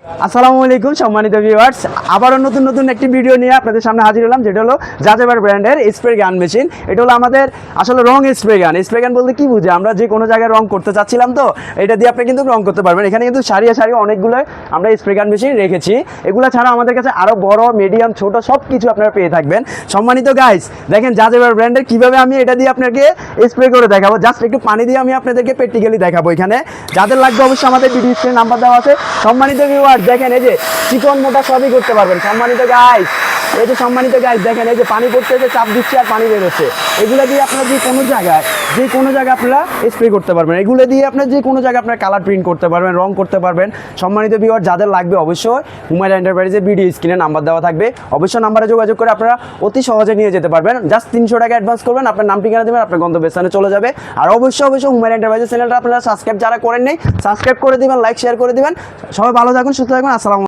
আসসালামু আলাইকুম সম্মানিত ভিউয়ার্স, আবারও নতুন একটি ভিডিও নিয়ে আপনাদের সামনে হাজির হলাম, যেটা হলো জাজেবার ব্র্যান্ডের স্প্রে গান মেশিন। এটা হলো আমাদের আসলে রং স্প্রে গান বলতে কি বুঝে, আমরা যে কোনো জায়গায় রং করতে চাচ্ছিলাম, তো এটা দিয়ে আপনি কিন্তু রং করতে পারবেন। এখানে কিন্তু সারিয়ে অনেকগুলো আমরা স্প্রে গান মেশিন রেখেছি। এগুলো ছাড়া আমাদের কাছে আরও বড়, মিডিয়াম, ছোট সব কিছু আপনারা পেয়ে থাকবেন। সম্মানিত গাইস, দেখেন জাজেবার ব্র্যান্ডের কীভাবে আমি এটা দিয়ে আপনাকে স্প্রে করে দেখাবো। জাস্ট একটু পানি দিয়ে আমি আপনাদেরকে প্র্যাকটিক্যালি দেখাবো। এখানে যাদের লাগবে অবশ্যই আমাদের ভিডিও স্ক্রিনে নাম্বার দেওয়া আছে। সম্মানিত ভিউয়ার দেখেন, এই যে চিকন মোটা সবই করতে পারবেন। সম্মানিত গাইস দেখেন, এই যে পানি পড়তে যে চাপ দিচ্ছে আর পানি বেরোচ্ছে। এগুলো দিয়ে আপনারা যে কোনো জায়গায় আপনারা স্প্রে করতে পারবেন। এগুলো দিয়ে আপনার যে কোনো জায়গায় আপনার কালার প্রিন্ট করতে পারবেন, রং করতে পারবেন। সম্মানিত ভিউয়ার যাদের লাগবে অবশ্যই হুমায়রা এন্টারপ্রাইজের ভিডিও স্ক্রিনে নাম্বার দেওয়া থাকবে। অবশ্যই নাম্বারে যোগাযোগ করে আপনারা অতি সহজে নিয়ে যেতে পারবেন। জাস্ট 300 টাকা অ্যাডভান্স করবেন, আপনার নাম ঠিকানা দেবেন, আপনার গন্তব্যস্থানে চলে যাবে। আর অবশ্যই হুমায়রা এন্টারপ্রাইজের চ্যানেলটা আপনারা সাবস্ক্রাইব যারা করেন নাই, সাবস্ক্রাইব করে দিবেন, লাইক শেয়ার করে দিবেন। সবাই ভালো থাকুন, সুস্থ থাকুন। আসসালামু